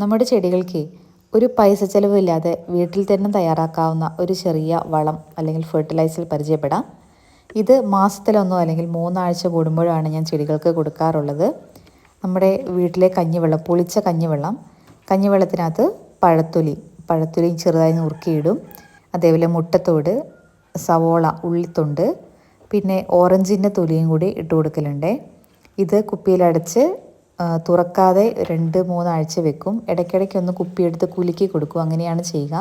നമ്മുടെ ചെടികൾക്ക് ഒരു പൈസ ചിലവില്ലാതെ വീട്ടിൽ തന്നെ തയ്യാറാക്കാവുന്ന ഒരു ചെറിയ വളം അല്ലെങ്കിൽ ഫെർട്ടിലൈസർ പരിചയപ്പെടാം. ഇത് മാസത്തിലൊന്നോ അല്ലെങ്കിൽ 3 ആഴ്ച കൂടുമ്പോഴാണ് ഞാൻ ചെടികൾക്ക് കൊടുക്കാറുള്ളത്. നമ്മുടെ വീട്ടിലെ കഞ്ഞിവെള്ളം, പുളിച്ച കഞ്ഞിവെള്ളത്തിനകത്ത് പഴത്തൊലി ചെറുതായി നുറുക്കിയിടും. അതേപോലെ മുട്ടത്തോട്, സവോള, ഉള്ളിത്തൊണ്ട്, പിന്നെ ഓറഞ്ചിൻ്റെ തൊലിയും കൂടി ഇട്ട് കൊടുക്കലുണ്ട്. ഇത് കുപ്പിയിലടച്ച് തുറക്കാതെ 2-3 ആഴ്ച വെക്കും. ഇടയ്ക്കിടയ്ക്കൊന്ന് കുപ്പിയെടുത്ത് കുലുക്കി കൊടുക്കും. അങ്ങനെയാണ് ചെയ്യുക.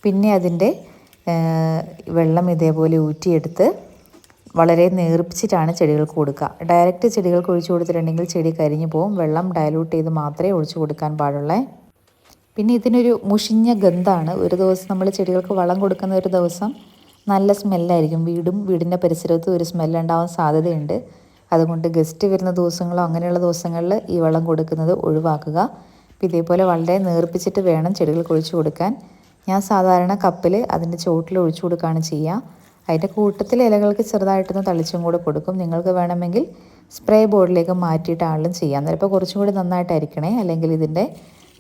പിന്നെ അതിൻ്റെ വെള്ളം ഇതേപോലെ ഊറ്റിയെടുത്ത് വളരെ നേർപ്പിച്ചിട്ടാണ് ചെടികൾക്ക് കൊടുക്കുക. ഡയറക്റ്റ് ചെടികൾക്ക് ഒഴിച്ചു കൊടുത്തിട്ടുണ്ടെങ്കിൽ ചെടി കരിഞ്ഞു പോകും. വെള്ളം ഡയലൂട്ട് ചെയ്ത് മാത്രമേ ഒഴിച്ചു കൊടുക്കാൻ പാടുള്ളൂ. പിന്നെ ഇതിനൊരു മുഷിഞ്ഞ ഗന്ധമാണ്. ഒരു ദിവസം നമ്മൾ ചെടികൾക്ക് വളം കൊടുക്കുന്ന ഒരു ദിവസം നല്ല സ്മെല്ലായിരിക്കും. വീടിൻ്റെ പരിസരത്തും ഒരു സ്മെല്ലുണ്ടാവാൻ സാധ്യതയുണ്ട്. അതുകൊണ്ട് ഗസ്റ്റ് വരുന്ന ദിവസങ്ങളോ അങ്ങനെയുള്ള ദിവസങ്ങളിൽ ഈ വെള്ളം കൊടുക്കുന്നത് ഒഴിവാക്കുക. അപ്പോൾ ഇതേപോലെ വളരെ നേർപ്പിച്ചിട്ട് വേണം ചെടികൾക്ക് ഒഴിച്ചു കൊടുക്കാൻ. ഞാൻ സാധാരണ കപ്പിൽ അതിൻ്റെ ചുവട്ടിൽ ഒഴിച്ചു കൊടുക്കുകയാണ് ചെയ്യുക. അതിൻ്റെ കൂട്ടത്തിൽ ഇലകൾക്ക് ചെറുതായിട്ടൊന്ന് തളിച്ചും കൂടെ കൊടുക്കും. നിങ്ങൾക്ക് വേണമെങ്കിൽ സ്പ്രേ ബോർഡിലേക്ക് മാറ്റിയിട്ടാണെങ്കിലും ചെയ്യാം. ചിലപ്പോൾ കുറച്ചും കൂടി നന്നായിട്ടായിരിക്കണേ, അല്ലെങ്കിൽ ഇതിൻ്റെ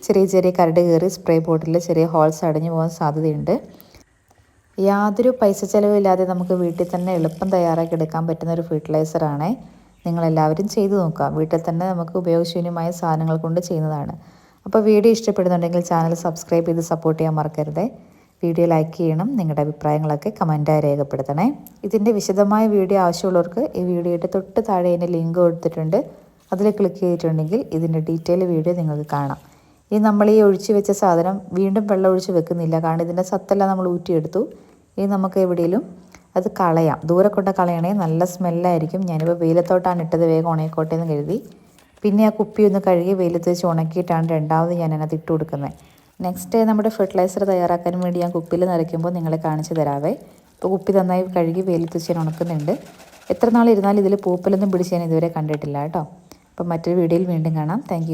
ചെറിയ കരട് കയറി സ്പ്രേ ബോട്ടിൽ ചെറിയ ഹോൾസ് അടഞ്ഞു പോകാൻ സാധ്യതയുണ്ട്. യാതൊരു പൈസ ചിലവില്ലാതെ നമുക്ക് വീട്ടിൽ തന്നെ എളുപ്പം തയ്യാറാക്കി എടുക്കാൻ പറ്റുന്ന ഒരു ഫെർട്ടിലൈസറാണ്. നിങ്ങളെല്ലാവരും ചെയ്തു നോക്കുക. വീട്ടിൽ തന്നെ നമുക്ക് ഉപയോഗശൂന്യമായ സാധനങ്ങൾ കൊണ്ട് ചെയ്യുന്നതാണ്. അപ്പോൾ വീഡിയോ ഇഷ്ടപ്പെടുന്നുണ്ടെങ്കിൽ ചാനൽ സബ്സ്ക്രൈബ് ചെയ്ത് സപ്പോർട്ട് ചെയ്യാൻ മറക്കരുത്. വീഡിയോ ലൈക്ക് ചെയ്യണം. നിങ്ങളുടെ അഭിപ്രായങ്ങളൊക്കെ കമൻറ്റായി രേഖപ്പെടുത്തണേ. ഇതിൻ്റെ വിശദമായ വീഡിയോ ആവശ്യമുള്ളവർക്ക് ഈ വീഡിയോയുടെ തൊട്ട് താഴെ അതിൻ്റെ ലിങ്ക് കൊടുത്തിട്ടുണ്ട്. അതിൽ ക്ലിക്ക് ചെയ്തിട്ടുണ്ടെങ്കിൽ ഇതിൻ്റെ ഡീറ്റെയിൽ വീഡിയോ നിങ്ങൾക്ക് കാണാം. ഇനി നമ്മൾ ഈ ഒഴിച്ച് വെച്ച സാധനം വീണ്ടും വെള്ളം ഒഴിച്ച് വെക്കുന്നില്ല, കാരണം ഇതിൻ്റെ സത്തെല്ലാം നമ്മൾ ഊറ്റിയെടുത്തു. ഇനി നമുക്ക് എവിടെയെങ്കിലും അത് കളയാം. ദൂരെ കൊണ്ട് കളയണേ, നല്ല സ്മെല്ലായിരിക്കും. ഞാനിപ്പോൾ വെയിലത്തോട്ടാണ് ഇട്ടത്, വേഗം ഉണങ്ങിക്കോട്ടെ എന്ന് കരുതി. പിന്നെ ആ കുപ്പി ഒന്ന് കഴുകി വെയിലത്ത് വെച്ച് ഉണക്കിയിട്ടാണ് രണ്ടാമത് ഞാൻ അതിനകത്ത് ഇട്ട് കൊടുക്കുന്നത്. നെക്സ്റ്റ് നമ്മുടെ ഫെർട്ടിലൈസർ തയ്യാറാക്കാൻ വേണ്ടി ഞാൻ കുപ്പിയിൽ നിറയ്ക്കുമ്പോൾ നിങ്ങളെ കാണിച്ചു തരാവേ. ഇപ്പോൾ കുപ്പി നന്നായി കഴുകി വെയിലത്ത് വെച്ച് ഞാൻ ഉണക്കുന്നുണ്ട്. എത്ര നാൾ ഇരുന്നാലും ഇതിൽ പൂപ്പലൊന്നും പിടിച്ച് ഞാൻ ഇതുവരെ കണ്ടിട്ടില്ല കേട്ടോ. അപ്പം മറ്റൊരു വീഡിയോയിൽ വീണ്ടും കാണാം. താങ്ക്